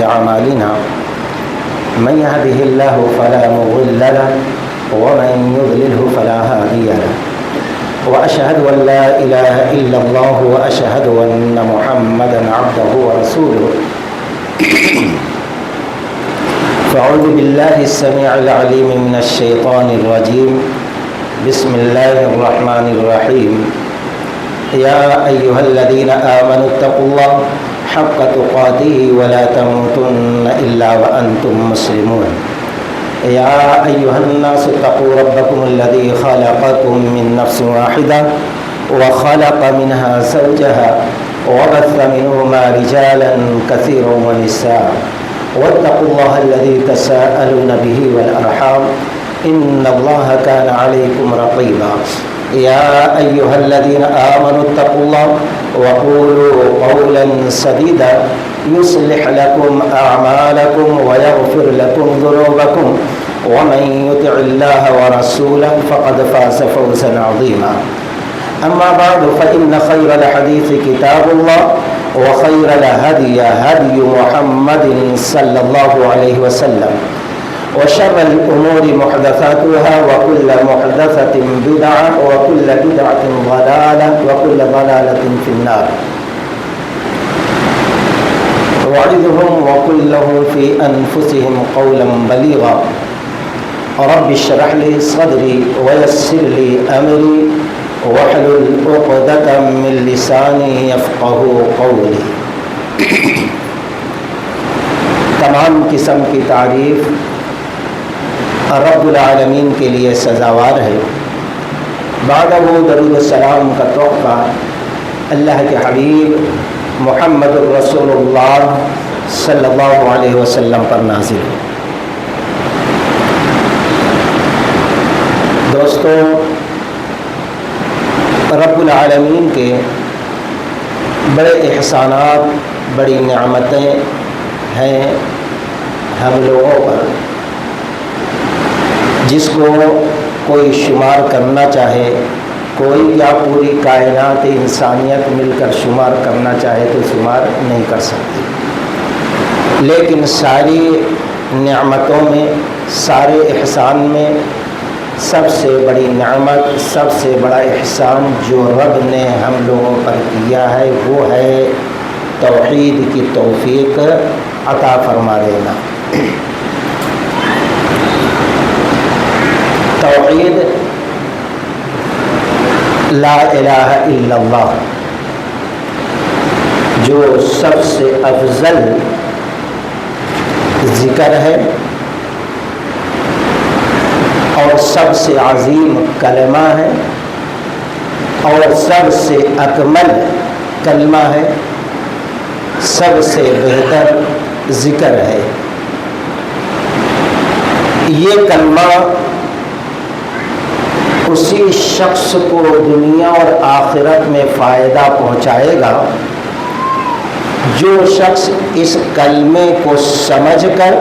أعمالنا من يهده الله فلا مضل له ومن يضلله فلا هادي له وأشهد أن لا إله إلا الله وأشهد أن محمدا عبده ورسوله فأعوذ بالله السميع العليم من الشيطان الرجيم بسم الله الرحمن الرحيم يا أيها الذين آمنوا اتقوا الله حق تقاته ولا تموتن إلا وأنتم مسلمون يا أيها الناس اتقوا ربكم الذي خلقكم من نفس واحدة وخلق منها زوجها وبث منهما رجالا كثيرا ونساء واتقوا الله الذي تساءلون به والأرحام إن الله كان عليكم رقيبا يا أيها الذين آمنوا اتقوا الله وقولوا قولا سديدا يصلح لكم أعمالكم ويغفر لكم ذنوبكم ومن يطع الله ورسوله فقد فاز فوزا عظيما أما بعد فإن خير الحديث كتاب الله وخير الهدي هدي محمد صلى الله عليه وسلم وشر الأمور محدثاتها وكل محدثة بدعة وكل بدعة ضلالة وكل ضلالة في النار وعظهم وقل لهم في أنفسهم قولا بليغا رب اشرح لي صدري ويسر لي أمري واحلل عقدة من لساني يفقهوا قولي تمام قسم کی تعریف رب العالمین کے لیے سزاوار ہے۔ بعد وہ درود السلام کا تحفہ اللہ کے حبیب محمد الرسول اللہ صلی اللہ علیہ وسلم پر نازل ہے۔ دوستو، رب العالمین کے بڑے احسانات، بڑی نعمتیں ہیں ہم لوگوں پر، جس کو کوئی شمار کرنا چاہے، کوئی یا پوری کائنات انسانیت مل کر شمار کرنا چاہے تو شمار نہیں کر سکتی، لیکن ساری نعمتوں میں، سارے احسان میں سب سے بڑی نعمت، سب سے بڑا احسان جو رب نے ہم لوگوں پر کیا ہے وہ ہے توحید کی توفیق عطا فرما دینا۔ توحید، لا الہ الا اللہ، جو سب سے افضل ذکر ہے اور سب سے عظیم کلمہ ہے اور سب سے اکمل کلمہ ہے، سب سے بہتر ذکر ہے۔ یہ کلمہ اسی شخص کو دنیا اور آخرت میں فائدہ پہنچائے گا جو شخص اس کلمے کو سمجھ کر،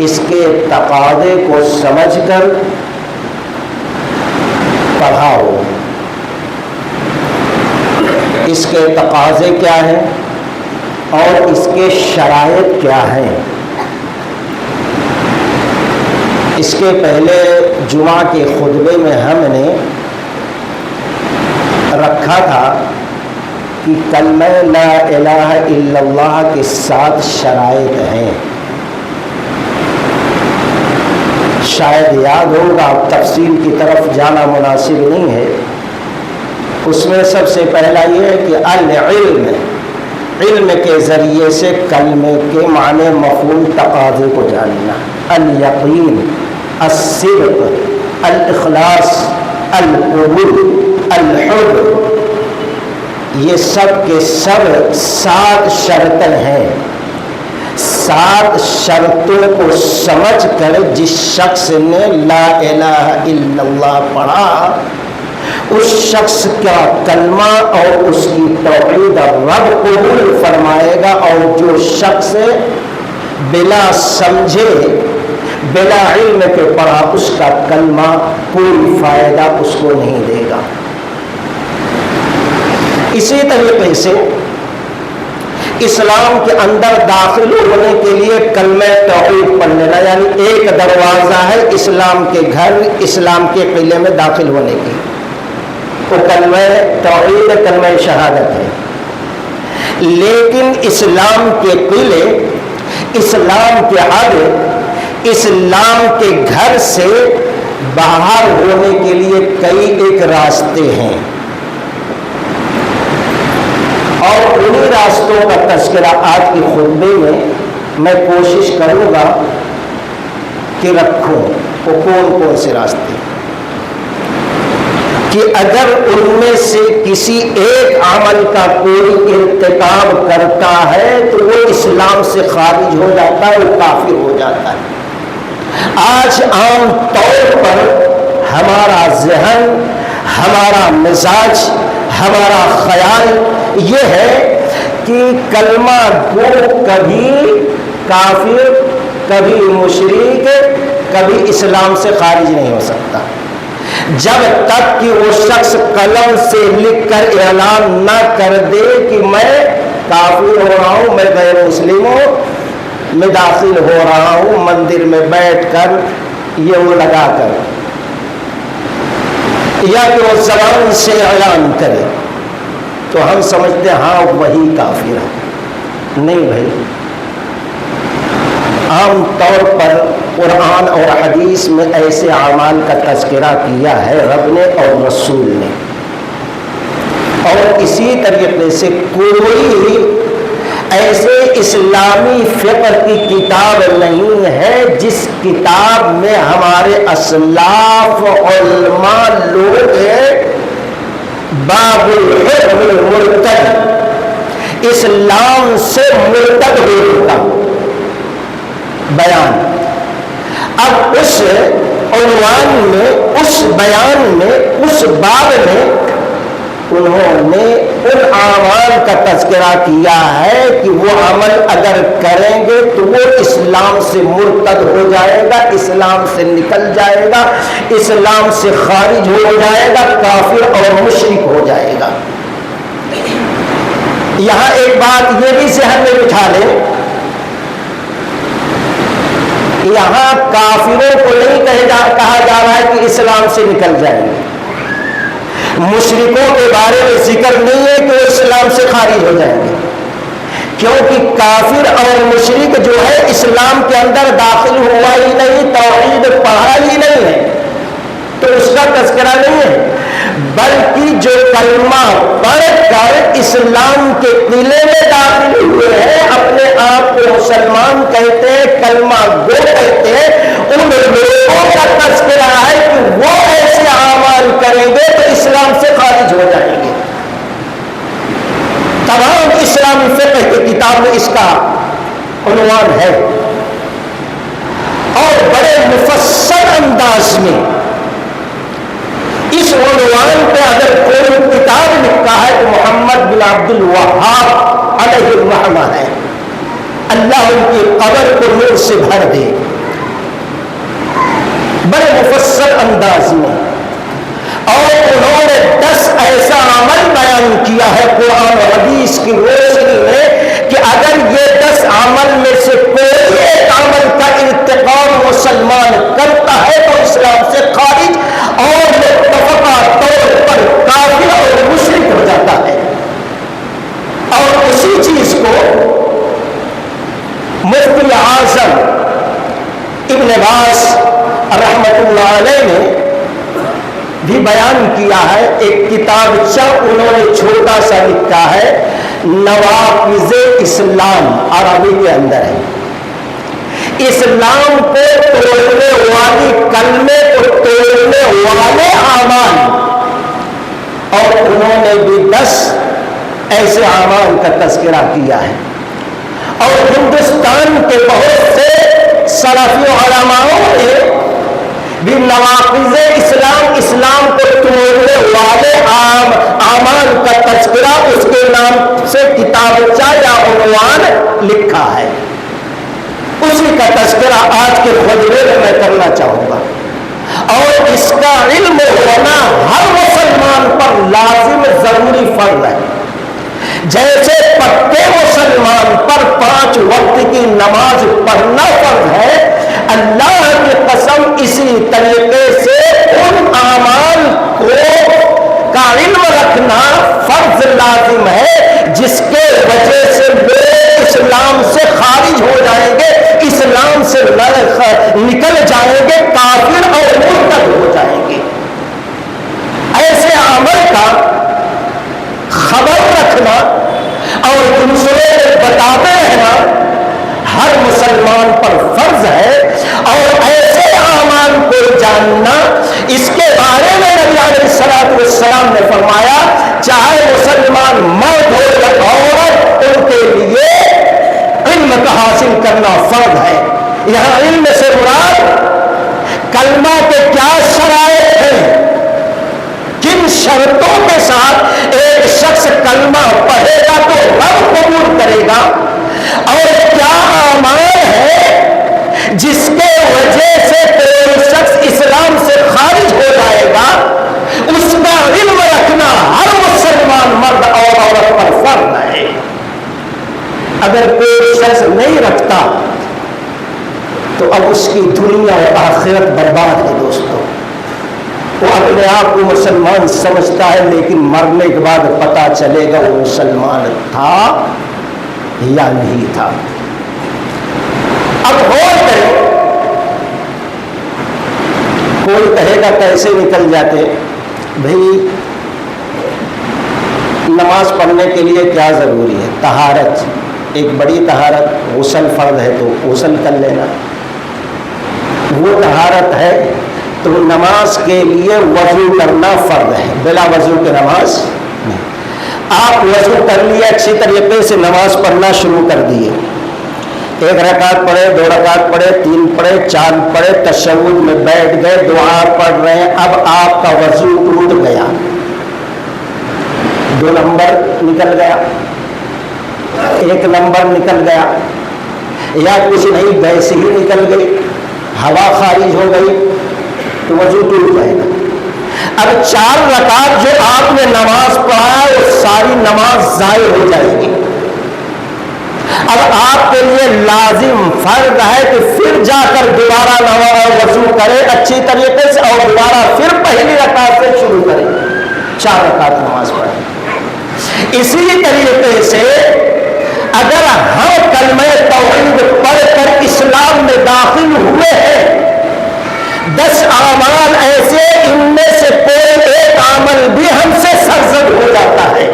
اس کے تقاضے کو سمجھ کر پڑھا ہو۔ اس کے تقاضے کیا ہیں اور اس کے شرائط کیا ہیں؟ اس کے پہلے جمعہ کے خطبے میں ہم نے رکھا تھا کہ کلمہ لا الہ الا اللہ کے 7 شرائط ہیں۔ شاید یاد ہوگا، تفصیل کی طرف جانا مناسب نہیں ہے۔ اس میں سب سے پہلا یہ ہے کہ العلم، علم کے ذریعے سے کلمے کے معنی، مفہوم، تقاضے کو جاننا۔ الیقین، الصدق، الاخلاص، القبول، الحب، یہ سب کے سب 7 شرطیں ہیں۔ 7 شرطوں کو سمجھ کر جس شخص نے لا الہ الا اللہ پڑھا، اس شخص کا کلمہ اور اس کی توحید رب قبول فرمائے گا، اور جو شخص بلا سمجھے، بلا علم کے پڑھا، اس کا کلمہ کوئی فائدہ اس کو نہیں دے گا۔ اسی طریقے سے اسلام کے اندر داخل ہونے کے لیے کلمہ توحید پڑھ لینا، یعنی ایک دروازہ ہے اسلام کے گھر، اسلام کے قلعے میں داخل ہونے کی، وہ کلمہ توحید، کلمہ شہادت ہے۔ لیکن اسلام کے قلعے، اسلام کے حد، اسلام کے گھر سے باہر ہونے کے لیے کئی ایک راستے ہیں، اور انہی راستوں کا تذکرہ آج کے خطبے میں کوشش کروں گا کہ رکھوں۔ وہ کون کون سے راستے کہ اگر ان میں سے کسی ایک عمل کا کوئی ارتکاب کرتا ہے تو وہ اسلام سے خارج ہو جاتا ہے، وہ کافر ہو جاتا ہے۔ آج عام طور پر ہمارا ذہن، ہمارا مزاج، ہمارا خیال یہ ہے کہ کلمہ گو کبھی کافر، کبھی مشرک، کبھی اسلام سے خارج نہیں ہو سکتا جب تک کہ وہ شخص قلم سے لکھ کر اعلان نہ کر دے کہ میں کافر ہو رہا ہوں، میں غیر مسلم ہوں، میں داخل ہو رہا ہوں مندر میں بیٹھ کر یہ وہ لگا کر، یا کہ وہ زبان سے اعلان کرے تو ہم سمجھتے ہیں ہاں وہی کافر ہے۔ نہیں بھائی، عام طور پر قرآن اور حدیث میں ایسے اعمال کا تذکرہ کیا ہے رب نے اور رسول نے، اور اسی طریقے سے کوئی ایسے اسلامی فقہ کی کتاب نہیں ہے جس کتاب میں ہمارے اسلاف علماء لوگ باب الحکم المرتد، اسلام سے مرتد ہونے کا بیان۔ اب اس عنوان میں، اس بیان میں، اس باب میں انہوں نے ان اعمال کا تذکرہ کیا ہے کہ وہ عمل اگر کریں گے تو وہ اسلام سے مرتد ہو جائے گا، اسلام سے نکل جائے گا، اسلام سے خارج ہو جائے گا، کافر اور مشرک ہو جائے گا۔ یہاں ایک بات یہ بھی ذہن میں بٹھا لیں، یہاں کافروں کو نہیں کہا جا رہا ہے کہ اسلام سے نکل جائیں گے، مشرکوں کے بارے میں ذکر نہیں ہے کہ وہ اسلام سے خارج ہو جائیں گے، کیونکہ کافر اور مشرک جو ہے اسلام کے اندر داخل ہوا ہی نہیں، توحید پڑھا ہی نہیں ہے، تو اس کا تذکرہ نہیں ہے، بلکہ جو کلمہ پڑھ کر اسلام کے قلعے میں داخل ہوئے ہیں، اپنے آپ کو مسلمان کہتے ہیں، کلمہ گو کہتے ہیں، ان لوگوں کا تذکرہ ہے کہ وہ ایسے اعمال کریں گے تو اسلام سے خارج ہو جائیں گے۔ تمام اسلامی فقہ کی کتاب میں اس کا عنوان ہے، اور بڑے مفصل انداز میں اس عنوان پہ اگر کوئی کتاب لکھا ہے تو محمد بن عبد الوہاب علیہ الرحمہ ہے، اللہ ان کی قبر کو نور سے بھر دے، بڑے مفصل انداز میں، اور انہوں نے 10 ایسا عمل بیان کیا ہے قرآن و حدیث کی روشنی میں کہ اگر یہ 10 عمل میں سے کوئی ایک عمل کا ارتکاب مسلمان کرتا ہے تو اسلام سے خارج اور متفقہ طور پر کافر اور مشرک ہو جاتا ہے۔ اور اسی چیز کو مفتی اعظم ابن باز رحمت اللہ علیہ نے بھی بیان کیا ہے، ایک کتابچہ انہوں نے چھوٹا سا لکھا ہے، نواقض اسلام، عربی کے اندر ہے، اسلام کو توڑنے والی، کلمے کو توڑنے والے اعمال، اور انہوں نے بھی 10 ایسے اعمال کا تذکرہ کیا ہے، اور ہندوستان کے بہت سے سلفی علماؤں نے بھی نواقض اسلام، اسلام کو توڑنے والے اعمال کا تذکرہ اس کے نام سے کتابچہ یا عنوان لکھا ہے، اسی کا تذکرہ آج کے خطبے میں کرنا چاہوں گا، اور اس کا علم ہونا ہر مسلمان پر لازم ضروری فرض ہے، جیسے پکے مسلمان پر 5 وقت کی نماز پڑھنا فرض ہے، اللہ کی قسم اسی طریقے سے ان اعمال کا علم رکھنا فرض لازم ہے جس کے وجہ سے لوگ اسلام سے خارج ہو جائیں گے، اسلام سے نکل جائیں گے، کافر اور مرتد ہو جائیں گے۔ ایسے عمل کا خبر رکھنا اور دوسروں کو بتاتے رہنا ہر مسلمان پر فرض ہے، اور ایسے اعمال کو جاننا، اس کے بارے میں نبی علیہ الصلوۃ والسلام نے فرمایا چاہے مسلمان مرد ہو یا عورت، ان کے لیے علم کا حاصل کرنا فرض ہے۔ یہاں علم سے مراد کلمہ کے کیا شرائط ہیں، کن شرطوں کے ساتھ ایک شخص کلمہ پڑھے گا تو رب قبول کرے گا، اور کیا اعمال ہے جس کے وجہ سے کوئی شخص اسلام سے خارج ہو جائے گا، اس کا علم رکھنا ہر مسلمان مرد اور عورت پر فرض ہے۔ اگر کوئی شخص نہیں رکھتا تو اب اس کی دنیا اور آخرت برباد ہے۔ دوستوں، وہ اپنے آپ کو مسلمان سمجھتا ہے، لیکن مرنے کے بعد پتا چلے گا وہ مسلمان تھا یا نہیں تھا۔ اب غور کریں، کوئی کہے گا کیسے نکل جاتے؟ بھئی نماز پڑھنے کے لیے کیا ضروری ہے؟ طہارت، ایک بڑی طہارت، غسل فرض ہے تو غسل کر لینا، وہ طہارت ہے تو نماز کے لیے وضو کرنا فرض ہے، بلا وضو کے نماز نہیں۔ آپ وضو کر لیے، اچھی طریقے سے نماز پڑھنا شروع کر دیے، 1 رکعت پڑھے، 2 رکعت پڑھے، 3 پڑھے، 4 پڑھے، تشہد میں بیٹھ گئے، دعا پڑھ رہے ہیں، اب آپ کا وضو ٹوٹ گیا، 2 نمبر نکل گیا، 1 نمبر نکل گیا، یا کچھ نہیں ویسے ہی نکل گئی، ہوا خارج ہو گئی تو وضو ٹوٹ جائے گا۔ اب 4 رکعت جو آپ نے نماز پڑھا ہے وہ ساری نماز ضائع ہو جائے گی۔ اب آپ کے لیے لازم فرض ہے کہ پھر جا کر دوبارہ وضو کرے اچھی طریقے سے، اور دوبارہ پھر پہلی رکعت سے شروع کرے، 4 رکعت نماز پڑھے۔ اسی طریقے سے اگر ہم کلمہ توحید پڑھ کر اسلام میں داخل ہوئے ہیں، 10 اعمال ایسے، ان میں سے کوئی ایک عمل بھی ہم سے سرزد ہو جاتا ہے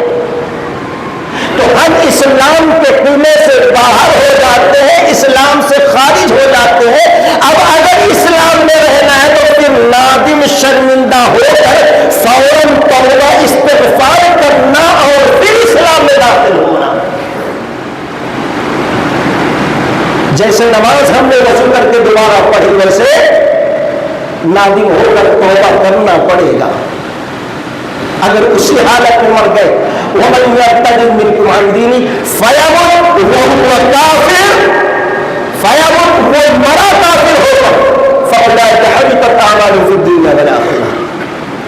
تو ہم اسلام کے قلعے سے باہر ہو جاتے ہیں، اسلام سے خارج ہو جاتے ہیں۔ اب اگر اسلام میں رہنا ہے تو پھر نادم شرمندہ ہو کر فوراً توبہ استغفار کرنا اور پھر اسلام میں داخل ہونا۔ جیسے نماز ہم نے وضو کر کے دوبارہ پڑھی، ویسے نادم ہو کر توبہ کرنا پڑے گا۔ اگر اسی حالت میں مر گئے، وَمَن يَرْتَدِدْ مِنكُمْ عَنْ دِينِهِ فَيَمُتْ وَهُوَ كَافِرٌ، فَيَمُتْ، وہ مرا کافر ہو کر، فَأُولَٰئِكَ حَبِطَتْ أَعْمَالُهُمْ فِي الدُّنْيَا وَالْآخِرَةِ،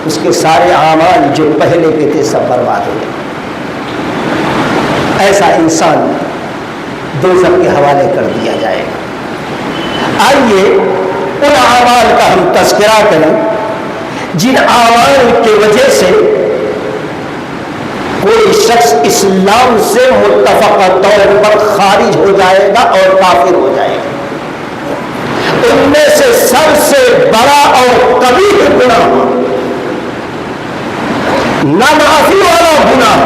اس کے سارے اعمال جو پہلے کے تھے سب برباد ہو گئے۔ ایسا انسان دوزخ کے حوالے کر دیا جائے گا۔ آئیے ان اعمال کا ہم تذکرہ کریں جن اعمال کی وجہ سے کوئی شخص اسلام سے متفقہ طور پر خارج ہو جائے گا اور کافر ہو جائے گا۔ ان میں سے سب سے بڑا اور قبیح گناہ، نہ معافی والا گناہ،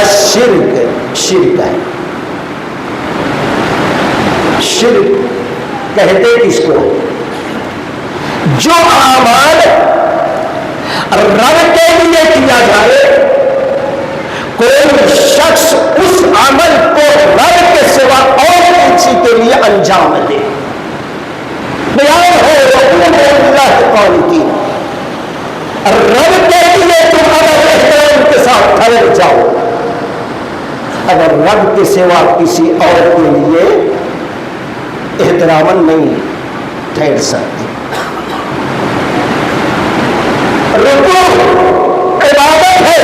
الشرک، شرک ہے۔ شرک کہتے کس کو؟ جو اعمال رب کے لیے کیا جائے، کوئی شخص اس عمل کو رب کے سوا اور کسی کے لیے انجام دے، بیان ہو رسول اللہ قانتین، رب کے لیے تم اگر احترام کے ساتھ ٹھہر جاؤ، اگر رب کے سوا کسی اور کے لیے احترام نہیں ٹھہر سکتے۔ رکوع عبادت ہے،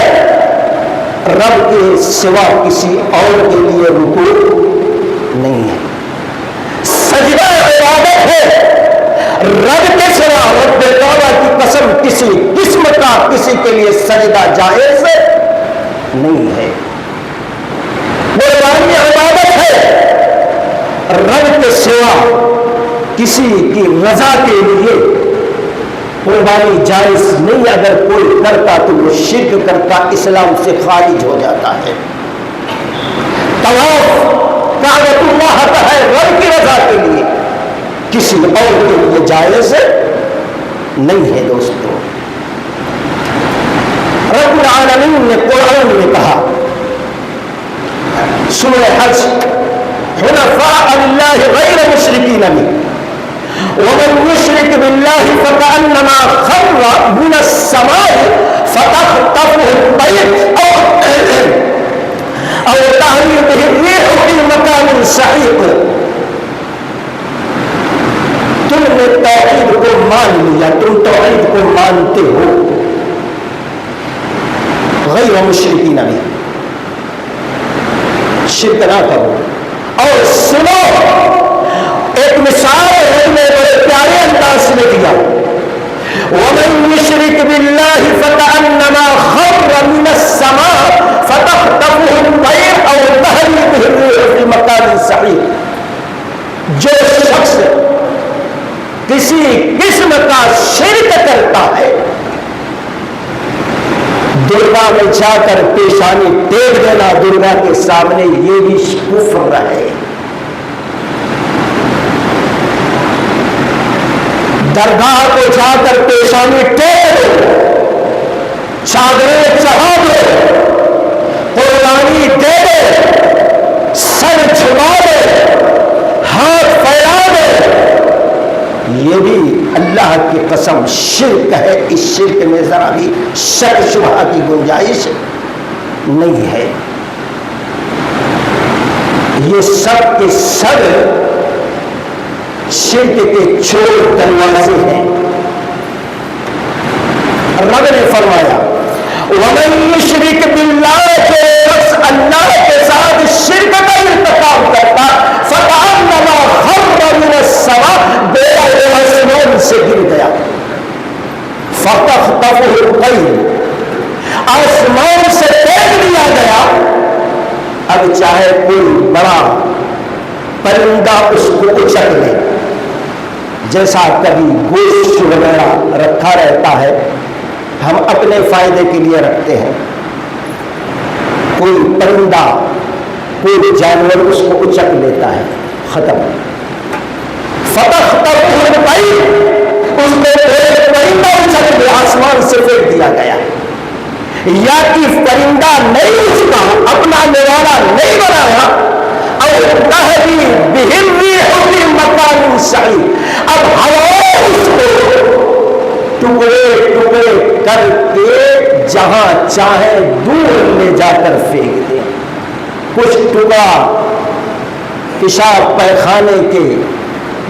رب کے سوا کسی اور کے لیے رکوع نہیں ہے. سجدہ عبادت ہے. رب کے سوا رب کعبہ کی قسم کسی قسم کا کسی کے لیے سجدہ جائز نہیں ہے. قربانی عبادت ہے. رب کے سوا کسی کی رضا کے لیے قربانی جائز نہیں. اگر کوئی کرتا تو وہ شرک کرتا, اسلام سے خارج ہو جاتا ہے. طواف کعبۃ اللہ کا ہے رب کی رضا کے لیے, کسی اور کے لیے جائز نہیں ہے. دوستو, رب العالمین نے قرآن میں کہا سورہ حج, حنفاء للہ غیر مشرکین به ومن يشرك بالله فكأنما خر من السماء فتخطفه الطير أو تهوي به الريح في مكان سحيق. تم نے توحید کو مان لیا, تم توحید کو مانتے ہو, غیر مشرکین به, شرک نہ کرو. اور سنو, ایک مثال ہے میں بڑے پیارے انداز میں دیا, ومن يشرك بالله فكأنما خر من السماء فتخطفه الطير أو تهوي به الريح في مكان سحيق. جو شخص کسی قسم کا شرک کرتا ہے, درگاہ میں جا کر پیشانی ٹیک دینا درگاہ کے سامنے, یہ بھی کفر ہے. درگاہ کو جا کر پیشانی ٹیک دو, چادریں چڑھا دو, قربانی دے دو, سر جھکا دو, ہاتھ پھیلا دو, یہ بھی اللہ کی قسم شرک ہے. اس شرک میں ذرا بھی شک شبہ کی گنجائش نہیں ہے. یہ سب کے سب شرک کے چور دروازے ہیں. رب نے فرمایا ومن یشرک باللہ, جو شخص اللہ کے ساتھ شرک کا ارتکاب کرتا فکأنما خر من السماء, گویا وہ آسمان سے گر گیا. فتخطفه الطیر, آسمان سے پھینک دیا گیا. اب چاہے کوئی بڑا پرندہ اس کو اچک لے, جیسا کبھی گوشت وغیرہ رکھا رہتا ہے, ہم اپنے فائدے کے لیے رکھتے ہیں. کوئی پرندہ کوئی جانور اس کو اچک لیتا ہے, ختم. فتخطفه الطیر, اس کو پرندہ اچک لے, آسمان سے پھینک دیا گیا. یا کہ پرندہ نہیں اچکا, اپنا نوالا نہیں بنایا, اور تہوی بہ الريح فی مکان سحیق, اب ہوا اس کو ٹکڑے ٹکڑے کر کے جہاں چاہے دور لے جا کر پھینک دے. کچھ ٹکڑا پیشاب پیخانے کے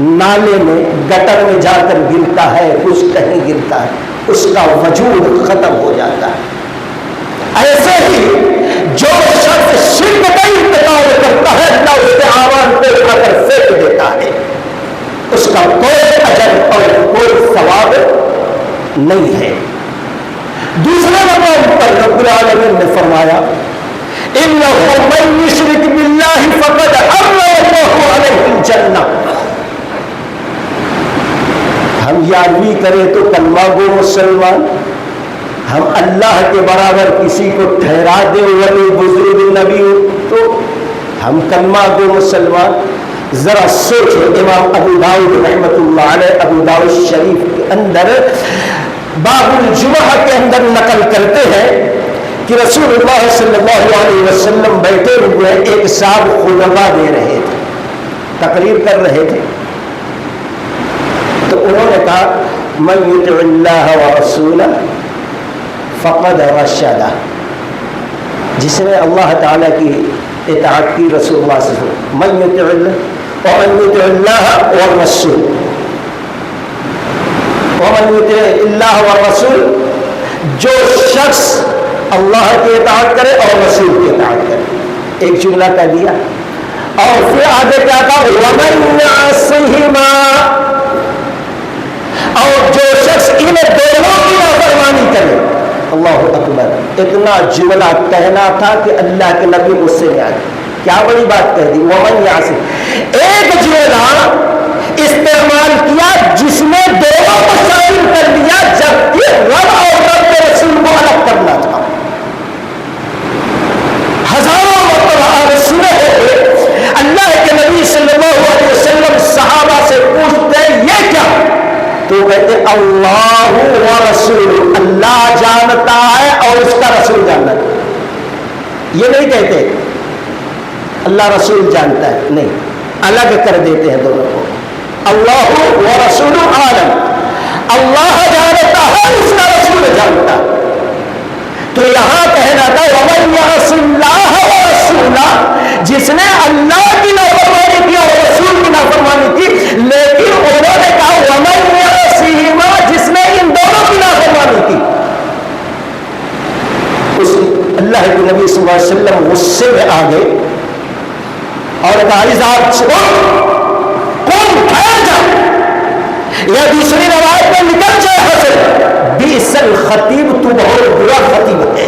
نالے میں گٹر میں جا کر گرتا ہے, کچھ کہیں گرتا ہے, اس کا وجود ختم ہو جاتا ہے. ایسے ہی جو شخص شرک کا ارتکاب کرتا ہے, اللہ اس کے آواز پہ اٹھا کر پھینک دیتا ہے. اس کا کوئی اجر اور کوئی ثواب نہیں ہے. دوسرے مقام پر رب العالمین نے فرمایا انہ من یشرک باللہ فقد حرم اللہ علیہ الجنہ. ہم یاروی کریں تو کلمہ گو مسلمان, ہم اللہ کے برابر کسی کو ٹھہرا دیں ولی بزرگ نبی تو ہم کلمہ گو مسلمان. ذرا سوچو, امام ابو داؤد رحمۃ اللہ علیہ ابو داؤد شریف کے اندر باب الجمعہ کے اندر نقل کرتے ہیں کہ رسول اللہ صلی اللہ علیہ وسلم بیٹھے ہوئے ایک صاحب خطبہ دے رہے تھے, تقریر کر رہے تھے. تو انہوں نے کہا من یطع اللہ ورسولہ فقد رشد, جس نے اللہ تعالیٰ کی اطاعت کی, رسول اللہ صلی اللہ علیہ وسلم من یطع اللہ والرسول, ومن یطع اللہ والرسول, جو شخص اللہ کی اطاعت کرے اور رسول کی اطاعت کرے، ایک جملہ کہہ دیا، اور پھر آگے کیا کہا وَمَن يَعْصِهِمَا، اور جو شخص ان دونوں کی نافرمانی کرے، اللہ اکبر، اتنا جملہ کہنا تھا کہ اللہ کے نبی غصے میں آ گئے، کیا بڑی بات کہہ دی، وَمَن يَعْصِهِمَا، ایک جملہ استعمال کیا جس میں دونوں کو شامل کر دیا، جبکہ رب اور رب کے رسول کو الگ کرنا تھا۔ ہزاروں مرتبہ سنے ہوئے اللہ کے نبی صلی اللہ علیہ وسلم صحابہ سے پوچھتے یہ کیا، تو کہتے اللہ و رسول، اللہ جانتا ہے اور اس کا رسول جانتا ہے، یہ نہیں کہتے اللہ رسول جانتا ہے، نہیں، الگ کر دیتے ہیں دونوں کو، اللہ و رسول عالم، اللہ جانتا ہے اس کا رسول جانتا ہے۔ تو یہاں کہنا تھا وَمَن يَعْصِ اللَّهَ وَرَسُولَهُ، جس نے اللہ کی نافرمانی کی اور رسول کی نافرمانی کی، لیکن انہوں نے کہا وَمَن يَعْصِهِمَا، جس نے ان دونوں کی نافرمانی کی، اس اللہ کے نبی صلی اللہ علیہ وسلم غصے میں آ گئے اور کہا اذا چھوڑ کون ٹھہر جا، یا دوسری روایت میں نکل جائے حسن بئس الخطیب، تو بہت برا خطیب ہے۔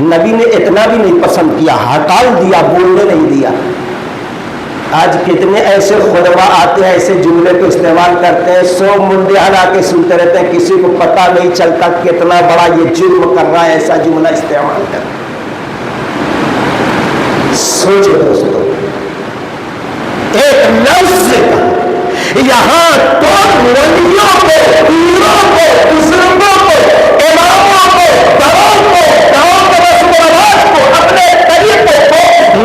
نبی نے اتنا بھی نہیں پسند کیا، ہٹال دیا، بولنے نہیں دیا۔ آج کتنے ایسے خطبہ آتے ہیں، ایسے جملے کو استعمال کرتے ہیں، سو منڈے ہلا کے سنتے رہتے ہیں، کسی کو پتہ نہیں چلتا کتنا بڑا یہ جرم کر رہا ہے، ایسا جملہ استعمال کرتے ہیں۔ سوچے دوستو، ایک لفظ کا یہاں تو ولیوں کو، پیروں کو، بزرگوں کو، اماموں کو، گھروں کو، گاؤں کے رسم و رواج کو، اپنے طریقوں کو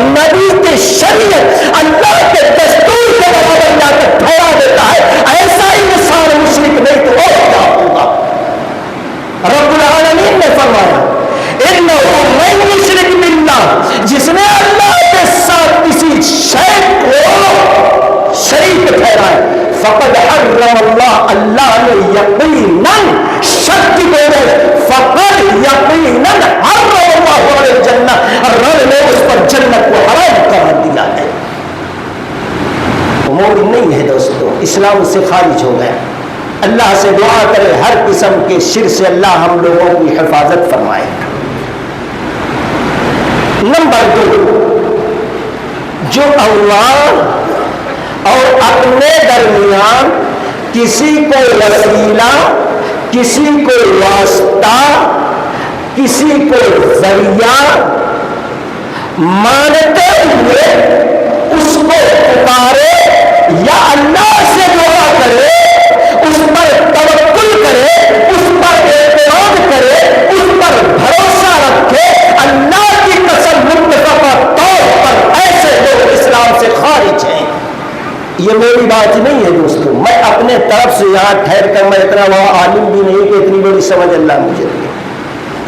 نبی کی شریعت، اللہ کے دستور کے برابر لا کر ٹھہرا دیتا ہے، ایسا انسان مشرک نہیں تو اور کیا ہوگا؟ رب العالمین نے فرمایا اِنَّهُ مَن يُشْرِكْ بِاللَّهِ، جس نے اللہ کے ساتھ کسی شے کو شریک ٹھہرائے، فقد حرم اللہ، اللہ نے یقیناً شک دے، فقد یقیناً حرم اللہ علیہ الجنہ، رب نے اس پر جنت کو حرام کر دیا ہے۔ مومن نہیں ہے دوستو، اسلام سے خارج ہو گیا۔ اللہ سے دعا کرے ہر قسم کے شرک سے اللہ ہم لوگوں کی حفاظت فرمائے۔ نمبر 2، جو اللہ اور اپنے درمیان کسی کو وسیلہ، کسی کو واسطہ، کسی کو ذریعہ مانتے ہوئے اس کو پکارے یا اللہ سے دعا کرے، اس پر توکل کرے، اس پر اعتماد کرے، اس پر بھروسہ رکھے، اللہ کی قسم متفقہ طور پر ایسے لوگ اسلام سے خارج ہیں۔ یہ میری بات نہیں ہے دوستو، میں اپنے طرف سے یہاں ٹھہر کر، میں اتنا وہاں عالم بھی نہیں کہ اتنی بڑی سمجھ اللہ مجھے دی۔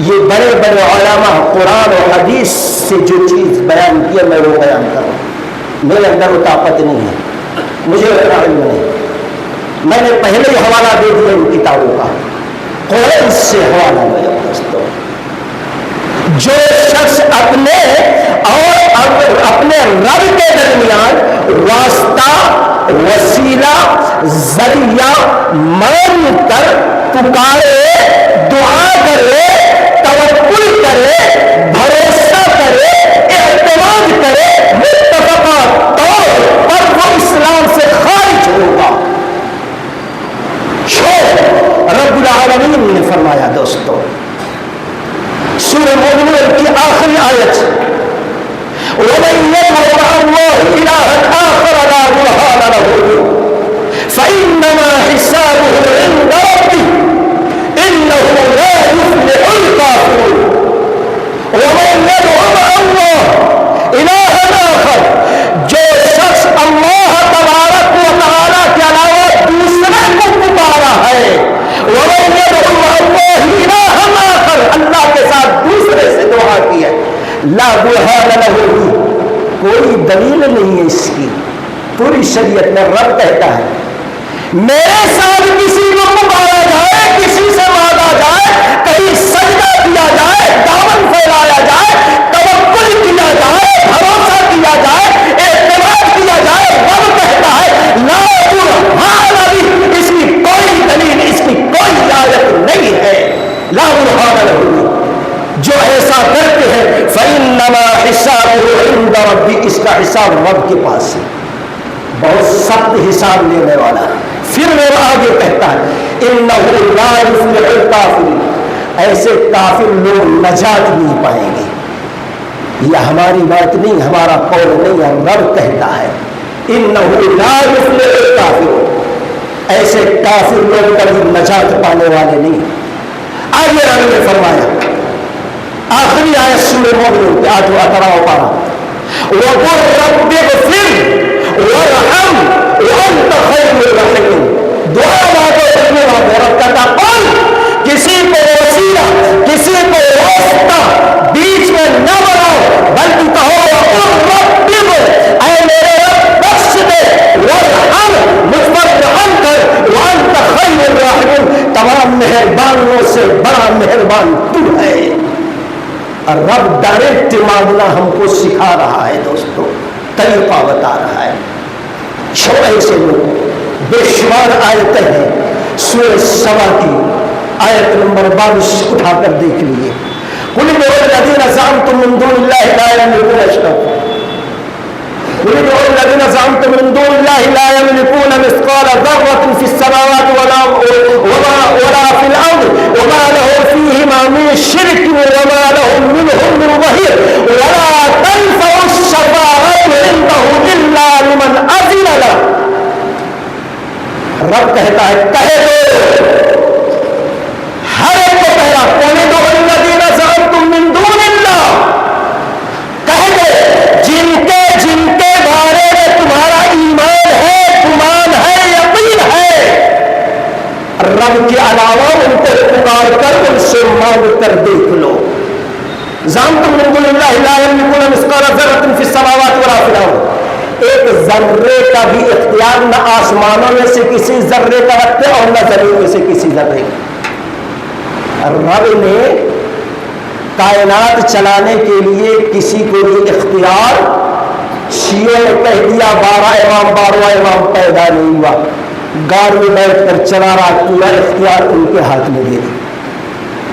یہ بڑے بڑے علماء قرآن اور حدیث سے جو چیز بیان کی ہے میں وہ بیان کروں، میرے اندر وہ طاقت نہیں ہے، مجھے اتنا علم نہیں، میں نے پہلے ہی حوالہ دے دیا ان کتابوں کا، قرآن سے حوالہ دیا دوستو۔ جو شخص اپنے اور اپنے رب کے درمیان واسطہ، وسیلہ، ذریعہ مان کر پکارے، دعا کرے، توکل کرے، بھروسہ کرے، اعتماد کرے، متفقہ طور پر وہ اسلام سے خارج ہوگا۔ رب العالمین نے فرمایا دوستو، سورہ مومنون کی آخری آیت، وَمَن يَدْعُ مَعَ اللَّهِ إِلَٰهًا آخَرَ لَا بُرْهَانَ لَهُ فَإِنَّمَا حِسَابُهُ عِندَ رَبِّهِ إِنَّهُ لَا يُفْلِحُ الْكَافِرُونَ۔ وَمَن يَدْعُ مَعَ اللَّهِ إِلَٰهًا آخَرَ، جو شخص اللہ تبارک و تعالیٰ کے علاوہ دوسرے کو پکارا ہے، وَمَن يَدْعُ مَعَ اللَّهِ إِلَٰهًا آخَرَ، اللہ کے ساتھ دوسرے سے دعا کی ہے، لا برہان لہ، کوئی دلیل نہیں ہے اس کی، پوری شریعت میں رب کہتا ہے میرے ساتھ کسی کو پکارا جائے، کسی سے مانگا جائے، کہیں سجدہ کیا جائے، پھیلایا جائے، توکل کیا جائے، بھروسہ کیا جائے، اعتماد کیا جائے۔ رب کہتا ہے لا برہان لہ، اس کی کوئی دلیل، اس کی کوئی آیت نہیں ہے۔ لا برہان لہ، جو ایسا کرتے ہیں فإنما حسابه عند ربی، اس کا حساب رب کے پاس ہے، بہت سخت حساب لینے والا ہے۔ پھر وہ آگے کہتا ہے انہ لا یفلح الکافرون، ایسے کافر لوگ نجات نہیں پائیں گے۔ یہ ہماری بات نہیں، ہمارا قول نہیں ہے، رب کہتا ہے انہ لا یفلح الکافرون، ایسے کافر لوگ کبھی نجات پانے والے نہیں۔ آگے رب نے فرمایا آخری آیت سورہ مومنون کے 8 18 پارہ وَقُلْ رَبِّ اغْفِرْ وَارْحَمْ وَأَنْتَ خَيْرُ الرَّاحِمِينَ، دعا مانگو کرنے والے رب کہتا قل، کسی کو وسیلہ، کسی کو واسطہ بیچ میں نہ بناؤ، بلکہ کہو وَقُلْ رَبِّ اغْفِرْ، اے میرے رب بخش دے، وَارْحَمْ، مجھ پر رحم کر، وَأَنْتَ خَيْرُ الرَّاحِمِينَ، تمام مہربانوں سے بڑا مہربان تو ہے۔ اور رب ڈائریکٹ مانگنا ہم کو سکھا رہا ہے دوستو، طریقہ بتا رہا ہے۔ چھوڑے سے لوگ بے شمار آیتیں ہیں، سورہ سبا کی آیت نمبر 22 اٹھا کر دیکھ لیجیے۔ قل ادعوا الذین زعمتم من دون اللہ لا یملکون شیئا، قل ادعوا الذین زعمتم من دون اللہ لا یملکون مثقال ذرة فی السماوات ولا فی الارض وما له فیہما من شرک وما لهم منهم من ظہیر ولا تنفع الشفاعة عنده الا لمن اذن له۔ رب کہتا ہے کہہ دو، ہر ایک کو کہہ رہا قل ادعوا الذین زعمتم من دون اللہ، کہہ دو جن کے بارے میں تمہارا ایمان ہے، گمان ہے، یقین ہے، رب کے علاوہ ان کو پکار کر ان سے مانگ کر دیکھ لو۔ زعمتم من دون اللہ لا یملکون مثقال ذرۃ فی السماوات ولا فی الارض، ایک ذرے کا بھی اختیار نہ آسمانوں میں سے کسی ذرے کا رکھتے اور نہ زمین میں سے کسی ذرے کا۔ رب نے کائنات چلانے کے لیے کسی کو بھی اختیار، شیعوں نے کہہ دیا 12واں امام پیدا نہیں ہوا، گاڑ میں بیٹھ کر چلا رہا، پورا اختیار ان کے ہاتھ میں دے دیا۔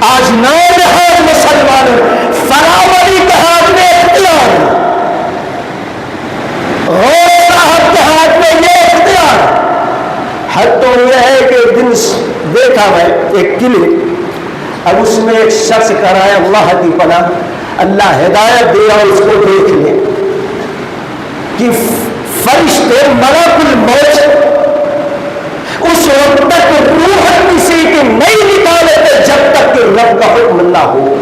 آج نوجوان مسلمان فلاں ولی کے ہاتھ میں اختیار، غوث صاحب کے ہاتھ میں یہ اختیار۔ حد تو یہ ہے کہ ایک دن دیکھا میں ایک کلپ، اب اس میں ایک شخص کر رہا ہے اللہ کی پناہ، اللہ ہدایت دے اور اس کو دیکھ لے کہ فرشتے ملک الموت اس وقت تک روح کسی کی نہیں نکالے تھے جب تک کہ رب کا حکم نہ ہو،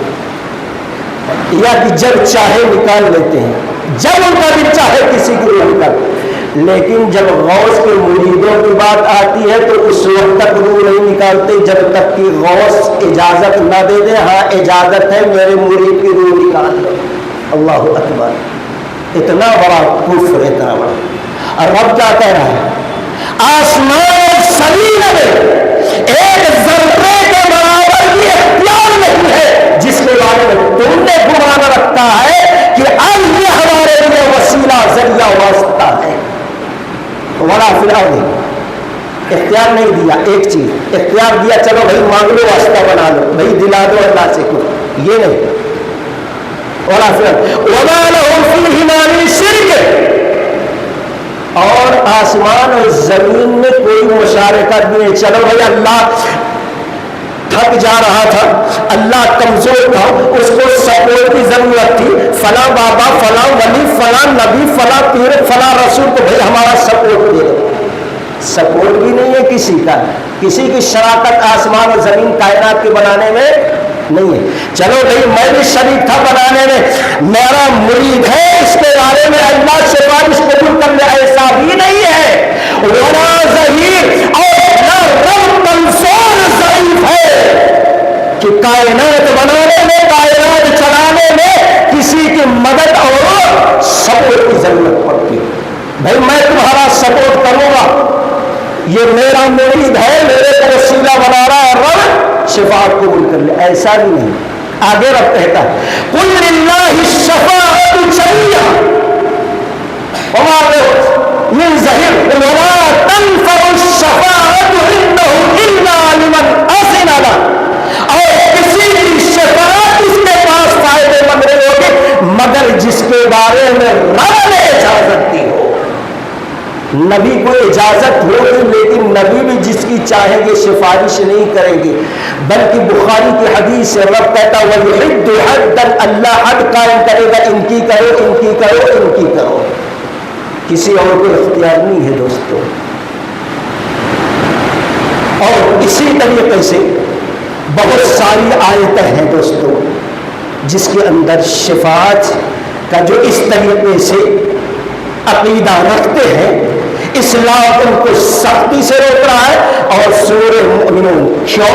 یا کہ جب چاہے نکال لیتے ہیں، جب ان کا بھی چاہے کسی کی روح نکال، لیکن جب غوث کے مریدوں کی بات آتی ہے تو اس وقت تک روح نہیں نکالتے جب تک کہ غوث اجازت نہ دے دے، ہاں اجازت ہے میرے مرید کی روح نکال دو۔ اللہ اکبر، اتنا بڑا کفر، اتنا بڑا۔ اور رب کیا کہہ رہا ہے آسمان زمین میں ایک ذرے کے برابر بھی اختیار نہیں ہے جس کے بارے میں تم نے گمان رکھتا ہے کہ اب یہ ہمارے لیے وسیلہ ذریعہ واسطہ ہے۔ ولا فی الارض، اختیار نہیں دیا، ایک چیز اختیار دیا چلو بھائی مانگ لو، واسطہ بنا لو، بھائی دلا دو اللہ سے کچھ، یہ نہیں۔ ولا فی الارض وما لهم فیہما من شرک، اور آسمان اور زمین میں کوئی مشارکت بھی نہیں۔ چلو بھائی اللہ تھک جا رہا تھا، اللہ کمزور تھا، اس کو سپورٹ کی ضرورت تھی، فلاں بابا، فلاں ولی، فلاں نبی، فلاں پیر، فلاں رسول کو بھائی ہمارا سپورٹ دے دو۔ سپورٹ بھی نہیں ہے کسی کا، کسی کی شراکت آسمان اور زمین کائنات کے بنانے میں نہیں ہے۔ چلو بھائی میں بھی شریک تھا بنانے میں، میرا مرید ہے، اس کے بارے میں اللہ سفارش قبول کر لے، ایسا بھی نہیں ہے۔ ولا ظہیر، اور نہ رب کمزور ضعیف ہے کہ کائنات بنانے میں، کائنات چلانے میں کسی کی مدد اور سپورٹ کی ضرورت پڑتی۔ بھائی میں تمہارا سپورٹ کروں گا، یہ میرا مرید ہے، میرے کو وسیلہ بنا رہا ہے، رب شفاعت قبول کر لے، ایسا بھی نہیں۔ آگے رب کہتا ہے قل للہ الشفاعۃ جمیعا وما له من ظہیر ولا تنفع الشفاعۃ عنده الا لمن اذن له، اور کسی کی شفاعت اس کے پاس فائدے مند نہیں ہوگی مگر جس کے بارے میں رب نے اجازت دی ہو۔ نبی کو اجازت ہوگی لیکن نبی بھی جس کی چاہیں گے سفارش نہیں کریں گے، بلکہ بخاری کی حدیث سے رب کہتا وَيُحِدُّ حَدًّا، اللہ حد قائم کرے گا، ان کی کرو، ان کی کرو، ان کی کرو، کسی اور کو اختیار نہیں ہے دوستو۔ اور اسی طریقے سے بہت ساری آیتیں ہیں دوستو جس کے اندر شفاعت کا جو اس طریقے سے عقیدہ رکھتے ہیں اسلام ان کو سختی سے روک رہا ہے۔ اور سورہ مومنون کیوں؟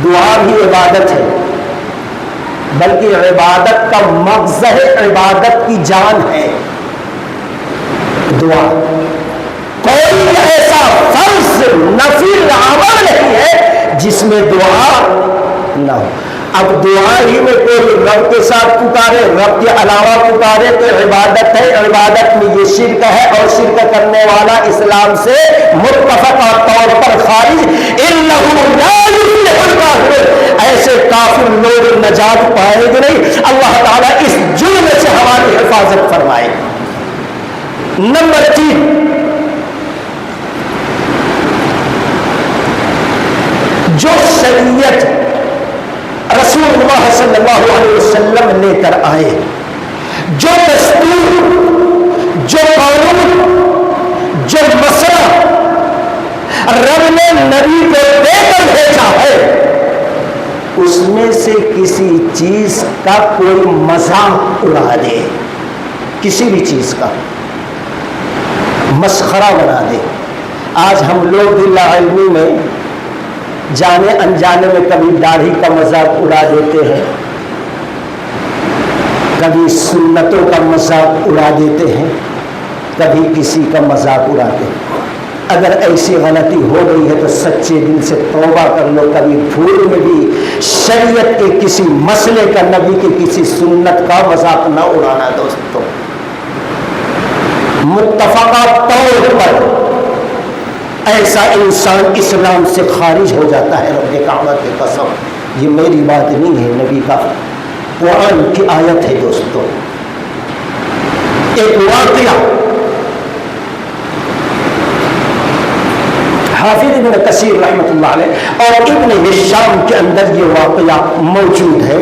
دعا بھی عبادت ہے، بلکہ عبادت کا مغزى ہے، عبادت کی جان ہے دعا۔ کوئی ایسا فرض نفل عمل نہیں ہے جس میں دعا نہ ہو۔ اب دعا ہی میں کوئی رب کے ساتھ پکارے، رب کے علاوہ پکارے تو عبادت ہے، عبادت میں یہ شرک ہے، اور شرک کرنے والا اسلام سے متفقہ طور پر خارج۔ انہ لا یفلح الکافرون، ایسے کافر لوگ نجات پائیں گے نہیں۔ اللہ تعالیٰ اس جرم سے ہماری حفاظت فرمائے۔ نمبر 3، جو شریعت رسول اللہ صلی اللہ علیہ وسلم لے کر آئے، جو دستور، جو قانون، جو مسئلہ رب نے نبی کو دے کر بھیجا ہے، اس میں سے کسی چیز کا کوئی مذاق اڑا دے، کسی بھی چیز کا مسخرہ بنا دے۔ آج ہم لوگ بھی لاعلمی میں جانے انجانے میں کبھی داڑھی کا مذاق اڑا دیتے ہیں، کبھی سنتوں کا مذاق اڑا دیتے ہیں، کبھی کسی کا مذاق اڑاتے ہیں۔ اگر ایسی غلطی ہو گئی ہے تو سچے دل سے توبہ کر لو، کبھی بھول میں بھی شریعت کے کسی مسئلے کا، نبی کی کسی سنت کا مذاق نہ اڑانا دوستو۔ متفقہ طور پر ایسا انسان اسلام سے خارج ہو جاتا ہے، رب کعبہ کی قسم، یہ میری بات نہیں ہے، نبی کا قرآن کی آیت ہے دوستو۔ ایک واقعہ حافظ ابن کثیر رحمۃ اللہ علیہ اور ابن ہشام کے اندر یہ واقعہ موجود ہے۔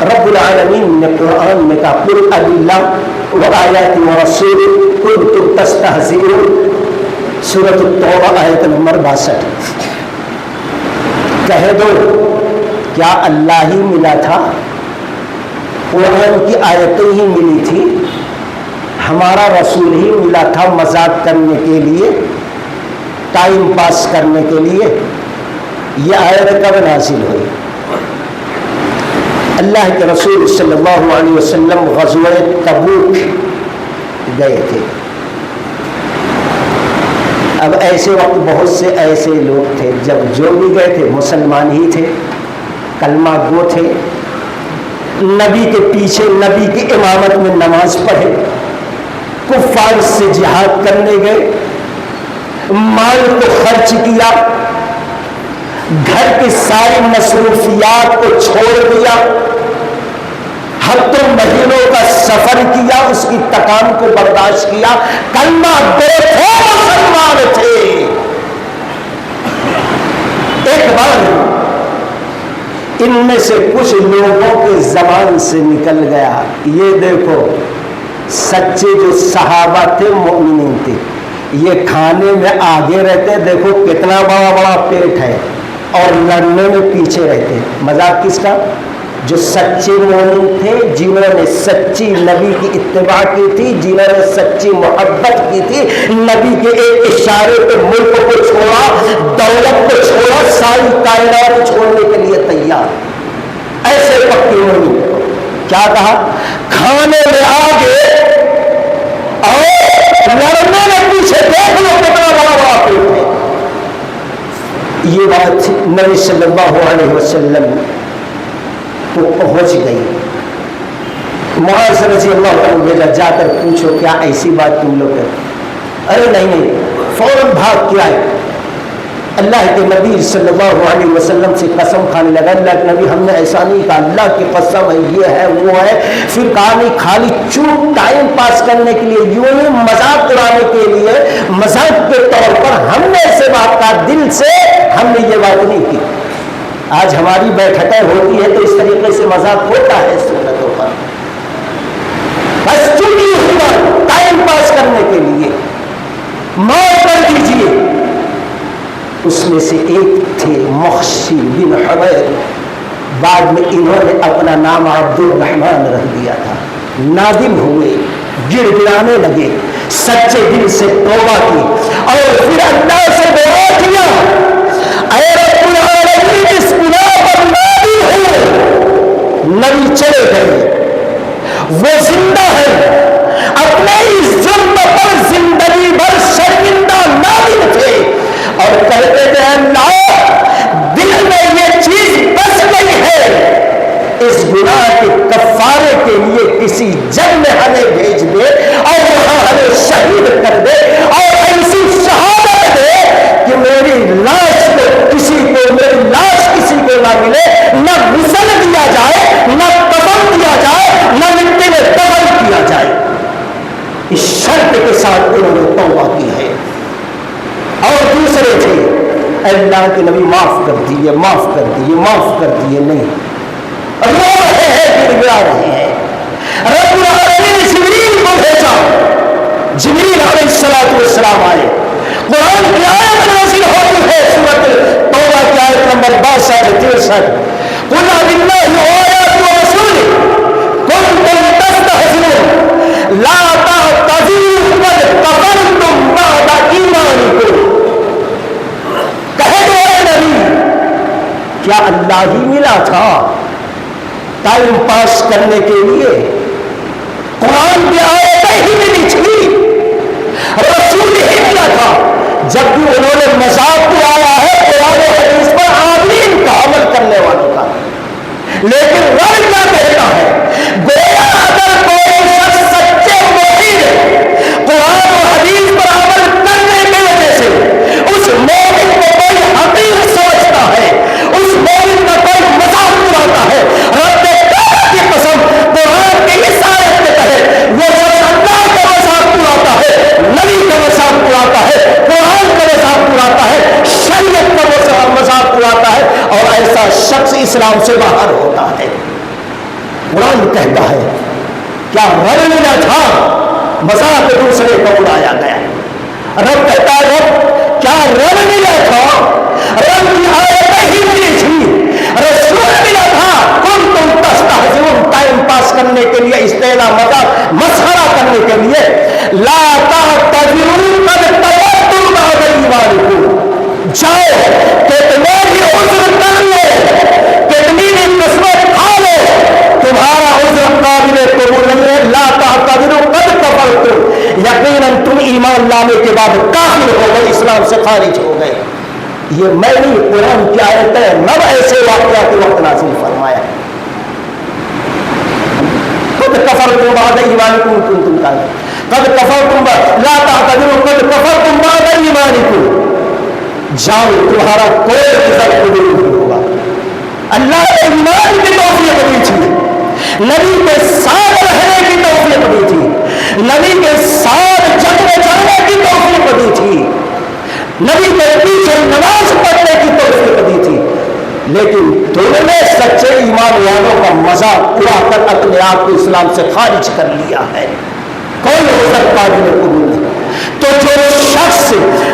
رب العالمین نے قرآن میں کہا قل اباللہ وآیاتہ ورسولہ کنتم تستہزئون، سورۃ التوبہ آیت نمبر 62۔ کہہ دو کیا اللہ ہی ملا تھا، قرآن کی آیتیں ہی ملی تھی، ہمارا رسول ہی ملا تھا مذاق کرنے کے لیے، ٹائم پاس کرنے کے لیے؟ یہ آیت کب نازل ہوئی؟ اللہ کے رسول صلی اللہ علیہ وسلم غزوہ تبوک گئے تھے۔ اب ایسے وقت بہت سے ایسے لوگ تھے، جب جو بھی گئے تھے مسلمان ہی تھے، کلمہ گو تھے، نبی کے پیچھے نبی کی امامت میں نماز پڑھے، کفار سے جہاد کرنے گئے، مال کو خرچ کیا، گھر کی ساری مصروفیات کو چھوڑ دیا، ہفتوں مہینوں کا سفر کیا، اس کی تکان کو برداشت کیا، کلمہ گو تھے، مسلمان تھے۔ ایک بار ان میں سے کچھ لوگوں کے زبان سے نکل گیا، یہ دیکھو سچے جو صحابہ تھے، مومنین تھے، یہ کھانے میں آگے رہتے، دیکھو کتنا بڑا بڑا پیٹ ہے، اور لڑنے میں پیچھے رہتے۔ مذاق کس کا؟ جو سچے مومن تھے، جنہوں نے سچی نبی کی اتباع کی تھی، جنہوں نے سچی محبت کی تھی، نبی کے ایک اشارے پہ ملک کو چھوڑا، دولت کو چھوڑا، ساری کائنات چھوڑنے کے لیے تیار، ایسے پکی مومن۔ کیا کہا؟ کھانے میں آگے اور لڑنے میں پیچھے، دیکھ لو کتنا بڑا بڑا پیٹ ہے۔ یہ بات نبی صلی اللہ علیہ وسلم تو پہنچ گئی. معاذ رضی اللہ عنہ بھیجا جا کر پوچھو کیا ایسی بات تم لوگ ہے؟ ارے نہیں، فوراً بھاگ کے آئے. اللہ کے نبی صلی اللہ علیہ وسلم سے قسم کھانے لگا. اللہ کے نبی ہم نے ایسا نہیں کہا، اللہ کی قسم ہے، یہ ہے وہ ہے. پھر کہا نہیں، خالی چوپ ٹائم پاس کرنے کے لیے، یوں ہی مذاق اڑانے کے لیے، مذاق کے طور پر ہم نے ایسے بات کہا، دل سے ہم نے یہ بات نہیں کی. آج ہماری بیٹھکیں ہوتی ہے تو اس طریقے سے مذاق ہوتا ہے سنتوں پر، بس چوٹی ہوا ٹائم پاس کرنے کے لیے معاف کر دیجیے. اس میں سے ایک تھے مخشی بن حبیر، بعد میں انہوں نے اپنا نام عبد الرحمن رکھ دیا تھا. نادم ہوئے، گر گرانے لگے، سچے دل سے توبہ کی اور پھر اللہ سے دعا کیا، اے رب العالمین اس گناہ پر نادم ہو. نبی چلے گئے، وہ زندہ ہے، اپنے اس جرم پر زندگی بھر شرمندہ نادم تھے اور کہتے تھے اللہ دل میں یہ چیز بس گئی ہے، اس گناہ کے کفارے کے لیے کسی جنگ میں ہمیں بھیج دے اور وہاں ہمیں شہید کر دے اور ایسی شہادت دے کہ میری لاش کسی کو نہ ملے، نہ غسل دیا جائے، نہ کفن دیا جائے، نہ مٹی میں دفن کیا جائے. اس شرط کے ساتھ انہوں نے توبہ کی ہے. اور دوسرے تھے، اللہ کے نبی معاف کر دیے، معاف کر دیے، معاف کر دیے. نہیں، رو رہے ہیں، گر گرا رہے ہیں. رب العالمین نے جبریل کو بھیجا. جبریل علیہ السلام آئے. قرآن کی آیت نازل ہوتی ہے، سورۃ توبہ کی آیت نمبر 62-63. قل باللہ وآیاتہ ورسولہ کنتم تستہزئون لا تعتذروا قد کفرتم بعد ایمانکم. کہہ دو اے نبی، کیا اللہ ہی ملا تھا ٹائم پاس کرنے کے لیے؟ قرآن کی آیتیں ہی ملی تھی، رسول ہی ملا تھا. جب بھی انہوں نے مذاق اڑایا ہے قرآن و حدیث پر آمین کا عمل کرنے والوں کا. لیکن رب کیا کہتا ہے؟ گویا اگر کوئی شخص سچے مومن قرآن و حدیث پر عمل کرنے کی وجہ سے اس مومن کو کوئی حقیر سمجھتا ہے، اس مومن کا کوئی مذاق اڑاتا ہے، رب کی قسم قرآن کی اس آیت کے تحت وہ شخص اللہ کا مذاق اڑاتا ہے، نبی کا مذاق اڑاتا ہے، قرآن کا مذاق اڑاتا ہے، شریعت کا مذاق اڑاتا ہے، اور ایسا شخص اسلام سے باہر ہوتا ہے. قرآن کہتا ہے کیا رب ملا تھا؟ مذاق دوسرے کو اڑایا گیا. رب کہتا ہے رب کیا رب ملا تھا؟ رب کی آیتیں ہی ملی تھی، رسول ملا تھا. کنتم تستہزئون، ٹائم پاس کرنے کے لیے، استہزاء مذاق مسخرہ کرنے کے لیے. لا تعتذروا قد کفرتم بعد ایمانکم. جاؤ کتنے بھی عذر کر لو، کتنی بھی قسمت کھا لو، تمہارا عذر قابل قبول نہیں ہے. لا تعتذروا قد کفرتم، یقیناً تم ایمان لانے کے بعد کافر ہو گئے، اسلام سے خارج ہو گئے. یہ میں نہیں، قرآن کی آیتیں رب ایسے واقعات کے وقت نازل فرمایا. قد کفرتم بعد ایمانکم کنتم کافرین. قد کفرتم لا تعتذروا قد کفرتم بعد ایمانکم. جاؤ تمہارا کوئی عذر قبول نہیں ہوگا. اللہ نے ایمان کی توفیق دی تھی، نبی کے ساتھ رہنے کی توفیق دی تھی، نبی کے ساتھ جنگ میں جانے کی توفیق دی تھی، نبی کے پیچھے نماز پڑھنے کی توفیق دی تھی. لیکن تم نے سچے ایمان والوں کا مذاق اڑا کر اپنے آپ کو اسلام سے خارج کر لیا ہے. کوئی عذر قابل قبول نہیں. تو جو شخص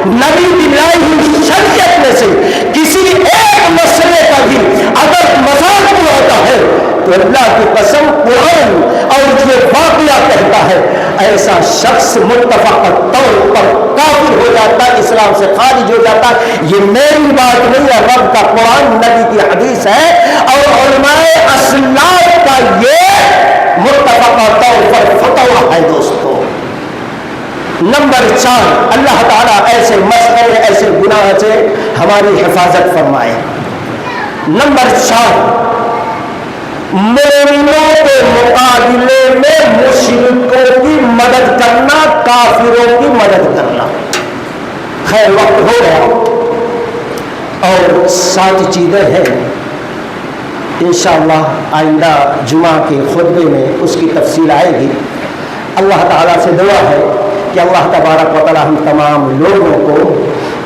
نبی کی لائی ہوئی شریعت میں سے کسی ایک مسئلے کا بھی اگر مذاق اڑاتا ہے تو اللہ کی قسم قرآن اور یہ واقعہ کہتا ہے ایسا شخص متفق طور پر کافر ہو جاتا ہے، اسلام سے خارج ہو جاتا ہے. یہ میری بات نہیں ہے، رب کا قرآن، نبی کی حدیث ہے اور علماء اسلاف کا یہ متفق طور پر فتویٰ ہے. دوستو نمبر 4، اللہ تعالیٰ ایسے مسئلے، ایسے گناہ سے ہماری حفاظت فرمائے. نمبر 4، مومنوں کے مقابلے میں مشرکوں کی مدد کرنا، کافروں کی مدد کرنا۔ خیر وقت ہو گیا اور 7 چیزیں ہیں، انشاءاللہ آئندہ جمعہ کے خطبے میں اس کی تفصیل آئے گی۔ اللہ تعالیٰ سے دعا ہے کہ اللہ تبارک و تعالیٰ ہم تمام لوگوں کو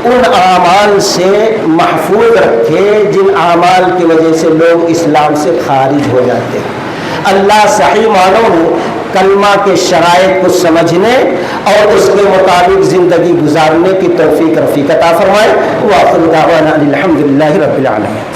ان اعمال سے محفوظ رکھے جن اعمال کی وجہ سے لوگ اسلام سے خارج ہو جاتے ہیں۔ اللہ صحیح معنوں میں کلمہ کے شرائط کو سمجھنے اور اس کے مطابق زندگی گزارنے کی توفیق رفیق عطا فرمائے۔ وآخر دعوانا الحمدللہ رب العالمین۔